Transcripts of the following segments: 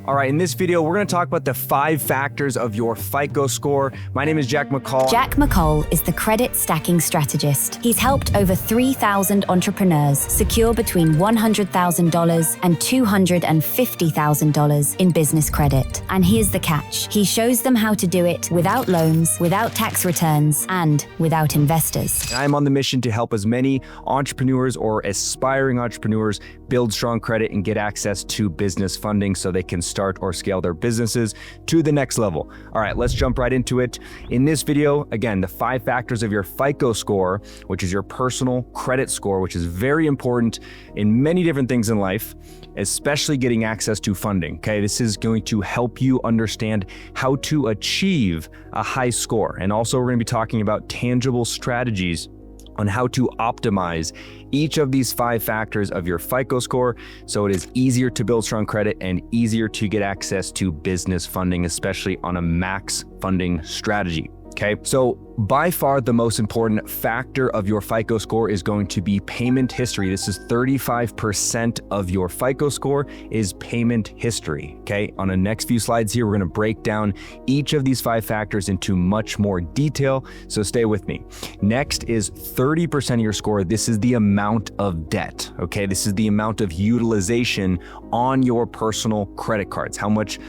All right, in this video, we're gonna talk about the 5 factors of your FICO score. My name is Jack McCall. Jack McCall is the credit stacking strategist. He's helped over 3,000 entrepreneurs secure between $100,000 and $250,000 in business credit. And here's the catch. He shows them how to do it without loans, without tax returns, and without investors. I'm on the mission to help as many entrepreneurs or aspiring entrepreneurs build strong credit and get access to business funding so they can start or scale their businesses to the next level. All right, let's jump right into it. In this video, again, the 5 factors of your FICO score, which is your personal credit score, which is very important in many different things in life, especially getting access to funding. Okay, this is going to help you understand how to achieve a high score. And also, we're going to be talking about tangible strategies on how to optimize each of these 5 factors of your FICO score so it is easier to build strong credit and easier to get access to business funding, especially on a max funding strategy. Okay, so by far the most important factor of your FICO score is going to be payment history. This is 35% of your FICO score is payment history. Okay, on the next few slides here, we're going to break down each of these 5 factors into much more detail, so stay with me. Next is 30% of your score. This is the amount of debt. Okay, this is the amount of utilization on your personal credit cards, how much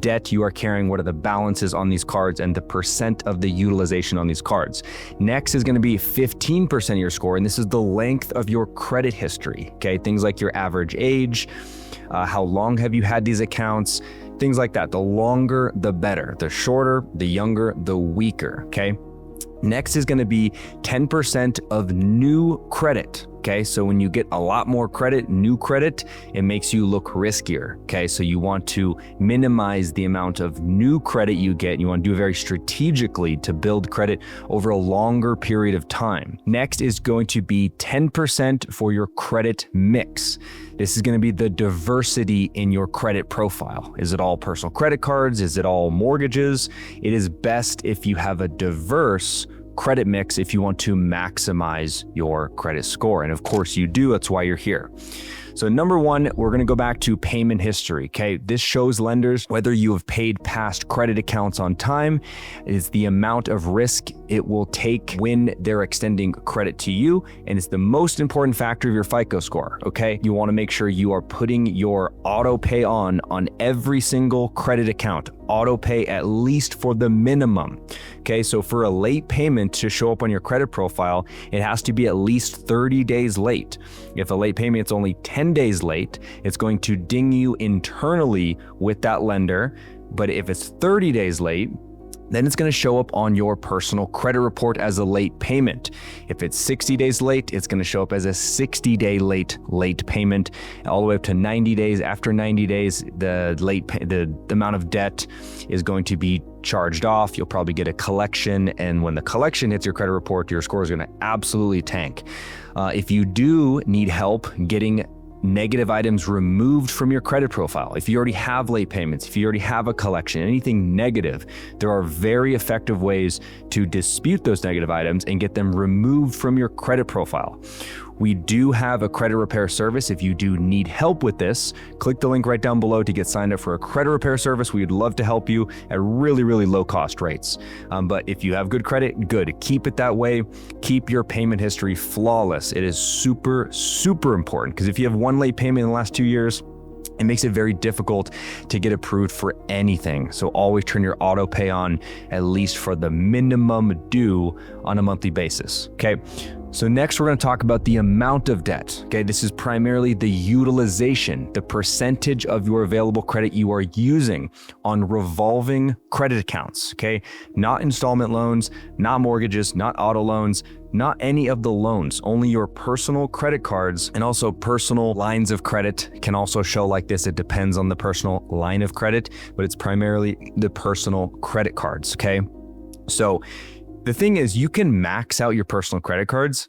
debt you are carrying, what are the balances on these cards, and the percent of the utilization on these cards. Next is going to be 15% of your score, and this is the length of your credit history. Okay, things like your average age, how long have you had these accounts, things like that. The longer, the better. The shorter, the younger, the weaker. Okay. Next is going to be 10% of new credit. Okay, so when you get a lot more credit, new credit, it makes you look riskier. Okay, so you want to minimize the amount of new credit you get. You want to do it very strategically to build credit over a longer period of time. Next is going to be 10% for your credit mix. This is going to be the diversity in your credit profile. Is it all personal credit cards? Is it all mortgages? It is best if you have a diverse credit mix if you want to maximize your credit score. And of course you do, that's why you're here. So number 1, we're going to go back to payment history. Okay, this shows lenders whether you have paid past credit accounts on time. It's the amount of risk it will take when they're extending credit to you, and it's the most important factor of your FICO score. Okay, you want to make sure you are putting your auto pay on every single credit account. Auto pay at least for the minimum. Okay, so for a late payment to show up on your credit profile, it has to be at least 30 days late. If a late payment is only 10 days late, it's going to ding you internally with that lender. But if it's 30 days late, then it's going to show up on your personal credit report as a late payment. If it's 60 days late, it's going to show up as a 60-day late payment, all the way up to 90 days. After 90 days, the amount of debt is going to be charged off. You'll probably get a collection, and when the collection hits your credit report, your score is going to absolutely tank. If you do need help getting negative items removed from your credit profile, if you already have late payments, if you already have a collection, anything negative, there are very effective ways to dispute those negative items and get them removed from your credit profile. We do have a credit repair service. If you do need help with this, click the link right down below to get signed up for a credit repair service. We'd love to help you at really, really low cost rates. But if you have good credit, good. Keep it that way. Keep your payment history flawless. It is super, super important, because if you have one late payment in the last 2 years, it makes it very difficult to get approved for anything. So always turn your auto pay on at least for the minimum due on a monthly basis. Okay. So next we're going to talk about the amount of debt. Okay, this is primarily the utilization, the percentage of your available credit you are using on revolving credit accounts. Okay, not installment loans, not mortgages, not auto loans, not any of the loans, only your personal credit cards, and also personal lines of credit can also show like this. It depends on the personal line of credit, but it's primarily the personal credit cards. Okay, so the thing is, you can max out your personal credit cards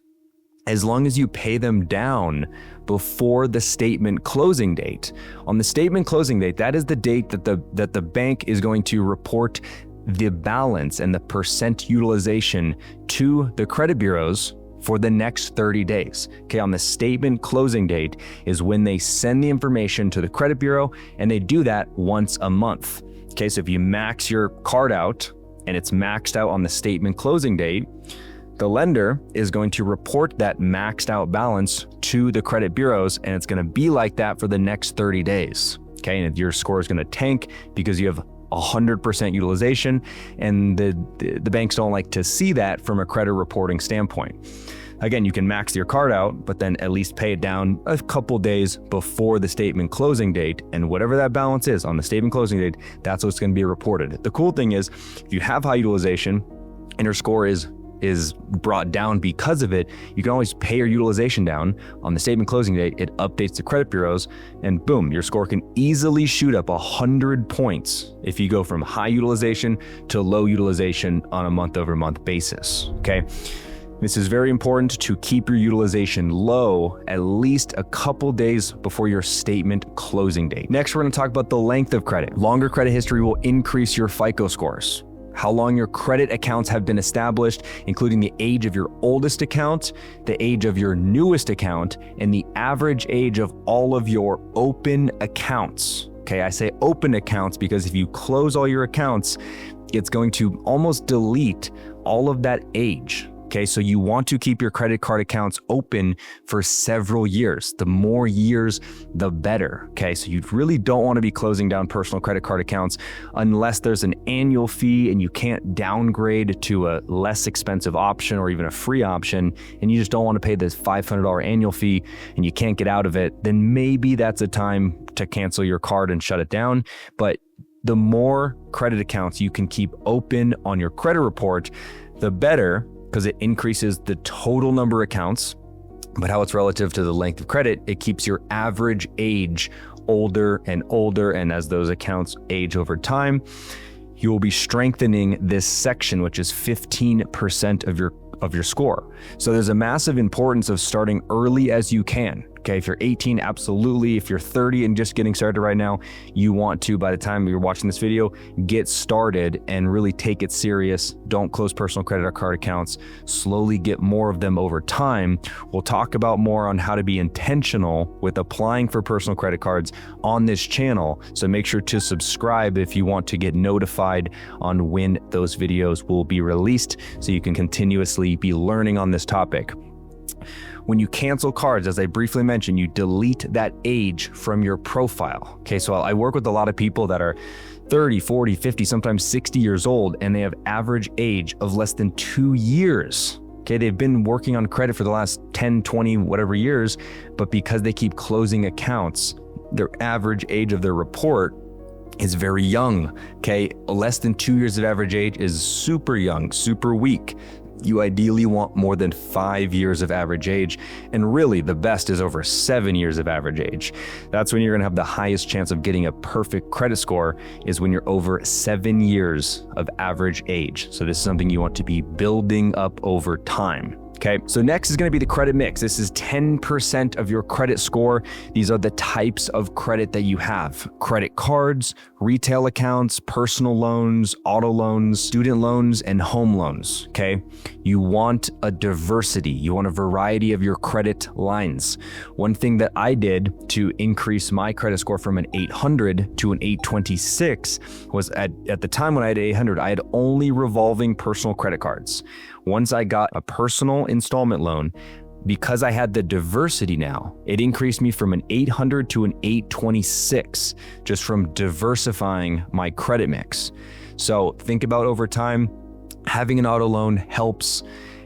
as long as you pay them down before the statement closing date. On the statement closing date, that is the date that the bank is going to report the balance and the percent utilization to the credit bureaus for the next 30 days. Okay, on the statement closing date is when they send the information to the credit bureau, and they do that once a month. Okay, so if you max your card out and it's maxed out on the statement closing date, the lender is going to report that maxed out balance to the credit bureaus, and it's going to be like that for the next 30 days. Okay, and your score is going to tank because you have 100% utilization, and the banks don't like to see that from a credit reporting standpoint. Again, you can max your card out, but then at least pay it down a couple days before the statement closing date, and whatever that balance is on the statement closing date, that's what's going to be reported. The cool thing is, if you have high utilization and your score is brought down because of it, you can always pay your utilization down on the statement closing date. It updates the credit bureaus, and boom, your score can easily shoot up 100 points if you go from high utilization to low utilization on a month-over-month basis. Okay, this is very important to keep your utilization low at least a couple days before your statement closing date. Next, we're going to talk about the length of credit. Longer credit history will increase your FICO scores. How long your credit accounts have been established, including the age of your oldest account, the age of your newest account, and the average age of all of your open accounts. Okay, I say open accounts because if you close all your accounts, it's going to almost delete all of that age. Okay, so you want to keep your credit card accounts open for several years. The more years, the better. Okay, so you really don't want to be closing down personal credit card accounts unless there's an annual fee and you can't downgrade to a less expensive option or even a free option, and you just don't want to pay this $500 annual fee and you can't get out of it, then maybe that's a time to cancel your card and shut it down. But the more credit accounts you can keep open on your credit report, the better, because it increases the total number of accounts, but how it's relative to the length of credit, it keeps your average age older and older, and as those accounts age over time, you will be strengthening this section, which is 15% of your score. So there's a massive importance of starting early as you can. Okay, if you're 18, absolutely. If you're 30 and just getting started right now, you want to, by the time you're watching this video, get started and really take it serious. Don't close personal credit card accounts. Slowly get more of them over time. We'll talk about more on how to be intentional with applying for personal credit cards on this channel. So make sure to subscribe if you want to get notified on when those videos will be released, so you can continuously be learning on this topic. When you cancel cards, as I briefly mentioned, you delete that age from your profile. Okay, so I work with a lot of people that are 30, 40, 50, sometimes 60 years old, and they have average age of less than 2 years. Okay, they've been working on credit for the last 10, 20, whatever years, but because they keep closing accounts, their average age of their report is very young. Okay, less than 2 years of average age is super young, super weak. You ideally want more than 5 years of average age, and really the best is over 7 years of average age. That's when you're gonna have the highest chance of getting a perfect credit score, is when you're over 7 years of average age. So this is something you want to be building up over time. Okay, so next is going to be the credit mix. This is 10% of your credit score. These are the types of credit that you have: credit cards, retail accounts, personal loans, auto loans, student loans, and home loans. Okay, you want a diversity. You want a variety of your credit lines. One thing that I did to increase my credit score from an 800 to an 826 was at the time when I had 800, I had only revolving personal credit cards. Once I got a personal installment loan, because I had the diversity now, it increased me from an 800 to an 826 just from diversifying my credit mix. So think about over time, having an auto loan helps.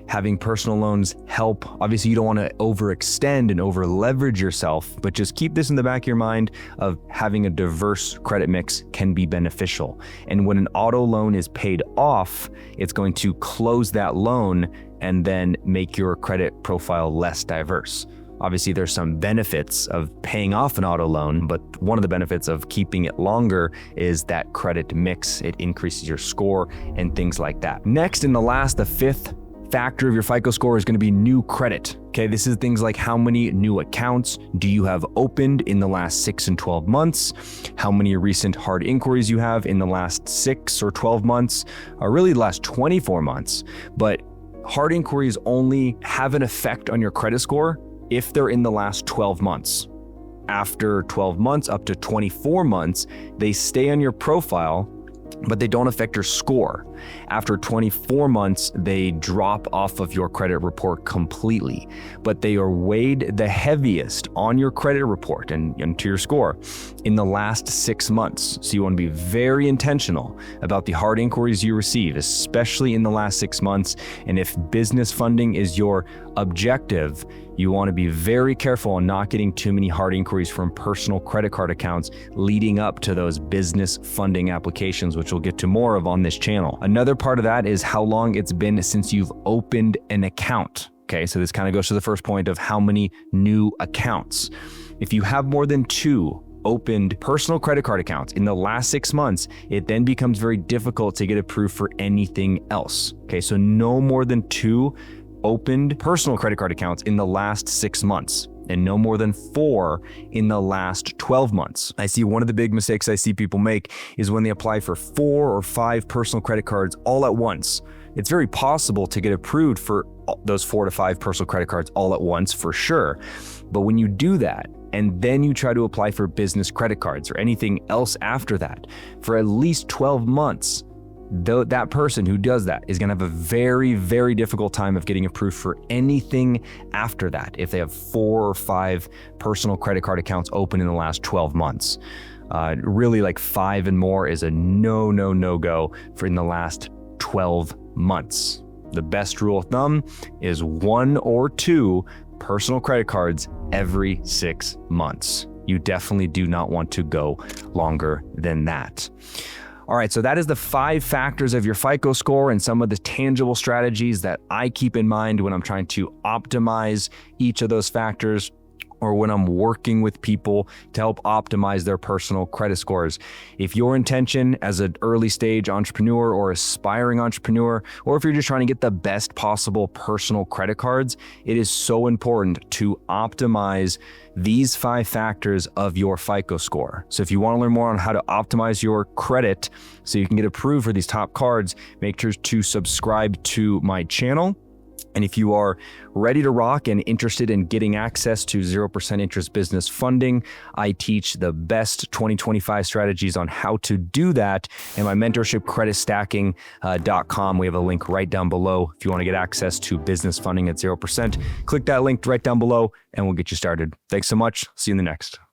Having personal loans help. Obviously, you don't want to overextend and over leverage yourself, but just keep this in the back of your mind of having a diverse credit mix can be beneficial. And when an auto loan is paid off, it's going to close that loan and then make your credit profile less diverse. Obviously, there's some benefits of paying off an auto loan, but one of the benefits of keeping it longer is that credit mix. It increases your score and things like that. Next, and the fifth factor of your FICO score is going to be new credit. Okay, this is things like how many new accounts do you have opened in the last 6 and 12 months, how many recent hard inquiries you have in the last 6 or 12 months, or really the last 24 months. But hard inquiries only have an effect on your credit score if they're in the last 12 months. After 12 months, up to 24 months, they stay on your profile, but they don't affect your score. After 24 months, they drop off of your credit report completely, but they are weighed the heaviest on your credit report and to your score in the last 6 months. So you want to be very intentional about the hard inquiries you receive, especially in the last 6 months. And if business funding is your objective, you want to be very careful on not getting too many hard inquiries from personal credit card accounts leading up to those business funding applications, which we'll get to more of on this channel. Another part of that is how long it's been since you've opened an account. Okay, so this kind of goes to the first point of how many new accounts. If you have more than 2 opened personal credit card accounts in the last 6 months, it then becomes very difficult to get approved for anything else. Okay, so no more than 2 opened personal credit card accounts in the last 6 months, and no more than 4 in the last 12 months. I see one of the big mistakes I see people make is when they apply for 4 or 5 personal credit cards all at once. It's very possible to get approved for those 4 to 5 personal credit cards all at once for sure. But when you do that, and then you try to apply for business credit cards or anything else after that, for at least 12 months, that person who does that is going to have a very, very difficult time of getting approved for anything after that if they have 4 or 5 personal credit card accounts open in the last 12 months. Really, like 5 and more is a no-go for in the last 12 months. The best rule of thumb is 1 or 2 personal credit cards every 6 months. You definitely do not want to go longer than that. All right, so that is the 5 factors of your FICO score and some of the tangible strategies that I keep in mind when I'm trying to optimize each of those factors, or when I'm working with people to help optimize their personal credit scores. If your intention as an early stage entrepreneur or aspiring entrepreneur, or if you're just trying to get the best possible personal credit cards, it is so important to optimize these 5 factors of your FICO score. So if you want to learn more on how to optimize your credit so you can get approved for these top cards, make sure to subscribe to my channel. And if you are ready to rock and interested in getting access to 0% interest business funding, I teach the best 2025 strategies on how to do that in my mentorship, creditstacking.com. We have a link right down below. If you want to get access to business funding at 0%, click that link right down below and we'll get you started. Thanks so much. See you in the next.